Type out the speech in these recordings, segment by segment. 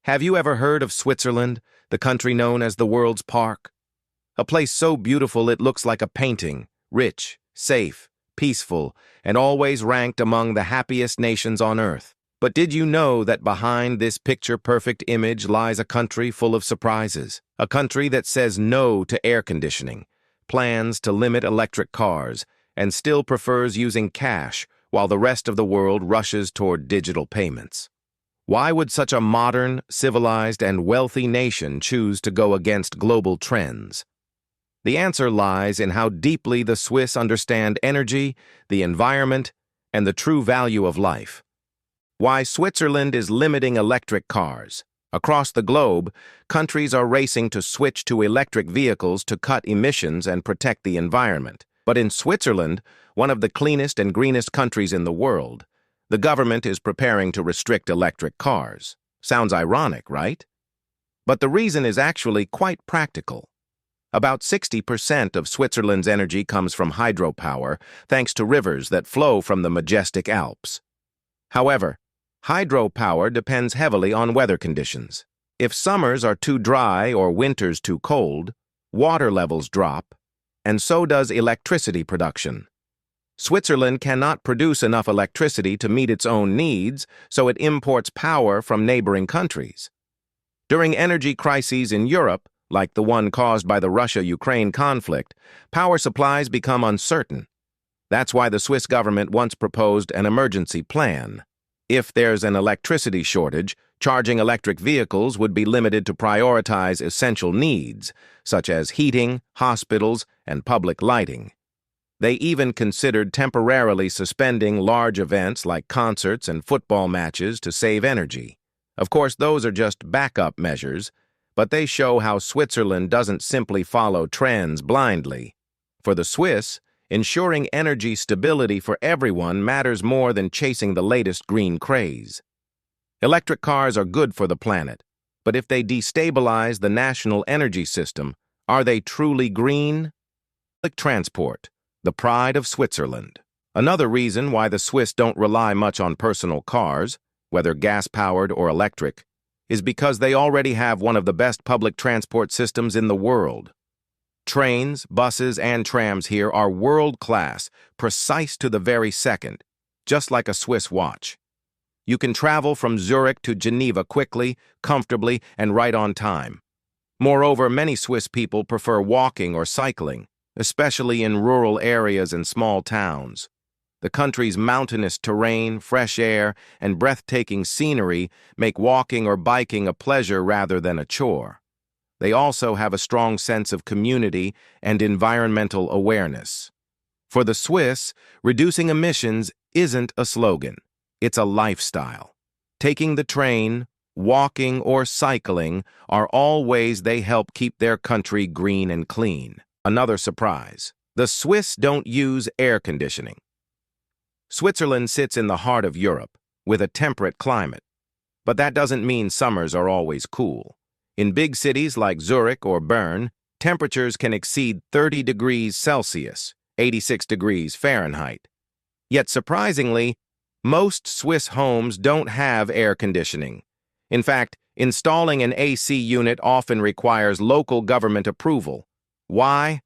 Have you ever heard of Switzerland, the country known as the world's park? A place so beautiful it looks like a painting, rich, safe, peaceful, and always ranked among the happiest nations on earth. But did you know that behind this picture-perfect image lies a country full of surprises? A country that says no to air conditioning, plans to limit electric cars, and still prefers using cash while the rest of the world rushes toward digital payments. Why would such a modern, civilized, and wealthy nation choose to go against global trends? The answer lies in how deeply the Swiss understand energy, the environment, and the true value of life. Why Switzerland is limiting electric cars. Across the globe, countries are racing to switch to electric vehicles to cut emissions and protect the environment. But in Switzerland, one of the cleanest and greenest countries in the world, the government is preparing to restrict electric cars. Sounds ironic, right? But the reason is actually quite practical. About 60% of Switzerland's energy comes from hydropower, thanks to rivers that flow from the majestic Alps. However, hydropower depends heavily on weather conditions. If summers are too dry or winters too cold, water levels drop, and so does electricity production. Switzerland cannot produce enough electricity to meet its own needs, so it imports power from neighboring countries. During energy crises in Europe, like the one caused by the Russia-Ukraine conflict, power supplies become uncertain. That's why the Swiss government once proposed an emergency plan. If there's an electricity shortage, charging electric vehicles would be limited to prioritize essential needs, such as heating, hospitals, and public lighting. They even considered temporarily suspending large events like concerts and football matches to save energy. Of course, those are just backup measures, but they show how Switzerland doesn't simply follow trends blindly. For the Swiss, ensuring energy stability for everyone matters more than chasing the latest green craze. Electric cars are good for the planet, but if they destabilize the national energy system, are they truly green? Public transport, the pride of Switzerland. Another reason why the Swiss don't rely much on personal cars, whether gas-powered or electric, is because they already have one of the best public transport systems in the world. Trains, buses, and trams here are world-class, precise to the very second, just like a Swiss watch. You can travel from Zurich to Geneva quickly, comfortably, and right on time. Moreover, many Swiss people prefer walking or cycling, especially in rural areas and small towns. The country's mountainous terrain, fresh air, and breathtaking scenery make walking or biking a pleasure rather than a chore. They also have a strong sense of community and environmental awareness. For the Swiss, reducing emissions isn't a slogan, it's a lifestyle. Taking the train, walking, or cycling are all ways they help keep their country green and clean. Another surprise: the Swiss don't use air conditioning. Switzerland sits in the heart of Europe, with a temperate climate. But that doesn't mean summers are always cool. In big cities like Zurich or Bern, temperatures can exceed 30 degrees Celsius, 86 degrees Fahrenheit. Yet surprisingly, most Swiss homes don't have air conditioning. In fact, installing an AC unit often requires local government approval. Why?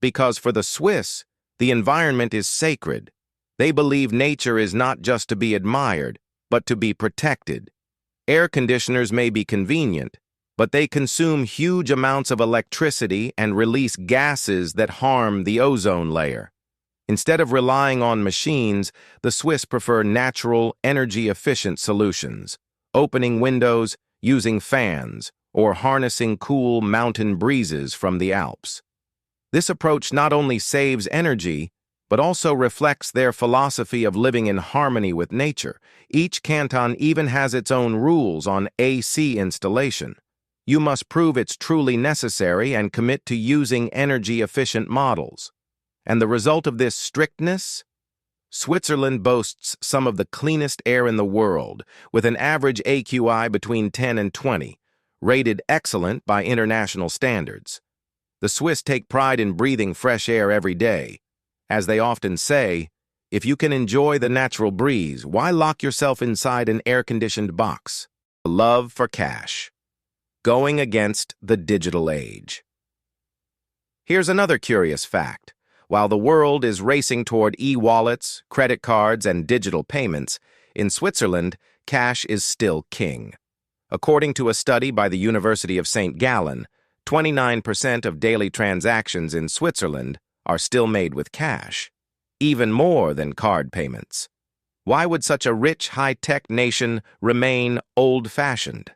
Because for the Swiss, the environment is sacred. They believe nature is not just to be admired, but to be protected. Air conditioners may be convenient, but they consume huge amounts of electricity and release gases that harm the ozone layer. Instead of relying on machines, the Swiss prefer natural, energy-efficient solutions, opening windows, using fans, or harnessing cool mountain breezes from the Alps. This approach not only saves energy, but also reflects their philosophy of living in harmony with nature. Each canton even has its own rules on AC installation. You must prove it's truly necessary and commit to using energy-efficient models. And the result of this strictness? Switzerland boasts some of the cleanest air in the world, with an average AQI between 10 and 20, rated excellent by international standards. The Swiss take pride in breathing fresh air every day. As they often say, if you can enjoy the natural breeze, why lock yourself inside an air-conditioned box? love for cash. Going against the digital age. Here's another curious fact. While the world is racing toward e-wallets, credit cards, and digital payments, in Switzerland, cash is still king. According to a study by the University of St. Gallen, 29% of daily transactions in Switzerland are still made with cash, even more than card payments. Why would such a rich, high-tech nation remain old-fashioned?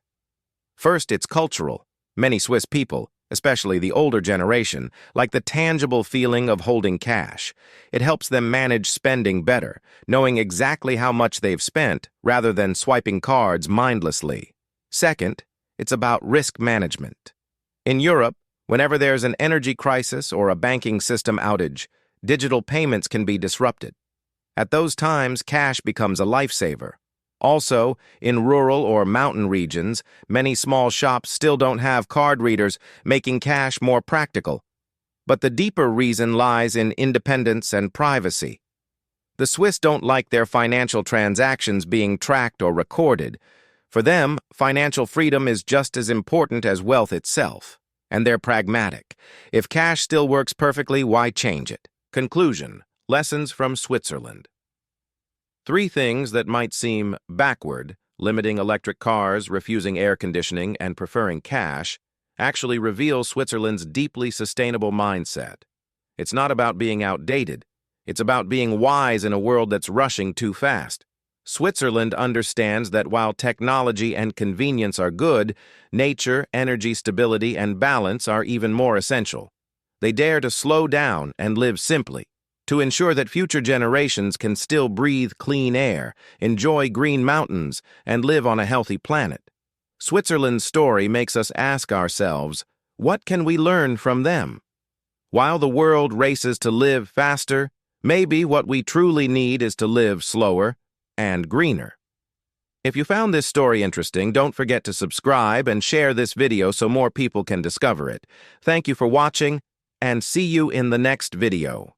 First, it's cultural. Many Swiss people, especially the older generation, like the tangible feeling of holding cash. It helps them manage spending better, knowing exactly how much they've spent rather than swiping cards mindlessly. Second, it's about risk management. In Europe, whenever there's an energy crisis or a banking system outage, digital payments can be disrupted. At those times, cash becomes a lifesaver. Also, in rural or mountain regions, many small shops still don't have card readers, making cash more practical. But the deeper reason lies in independence and privacy. The Swiss don't like their financial transactions being tracked or recorded. For them, financial freedom is just as important as wealth itself. And they're pragmatic. If cash still works perfectly, why change it? Conclusion: lessons from Switzerland. 3 things that might seem backward, limiting electric cars, refusing air conditioning, and preferring cash, actually reveal Switzerland's deeply sustainable mindset. It's not about being outdated. It's about being wise in a world that's rushing too fast. Switzerland understands that while technology and convenience are good, nature, energy stability, and balance are even more essential. They dare to slow down and live simply, to ensure that future generations can still breathe clean air, enjoy green mountains, and live on a healthy planet. Switzerland's story makes us ask ourselves, what can we learn from them? While the world races to live faster, maybe what we truly need is to live slower and greener. If you found this story interesting, don't forget to subscribe and share this video so more people can discover it. Thank you for watching, and see you in the next video.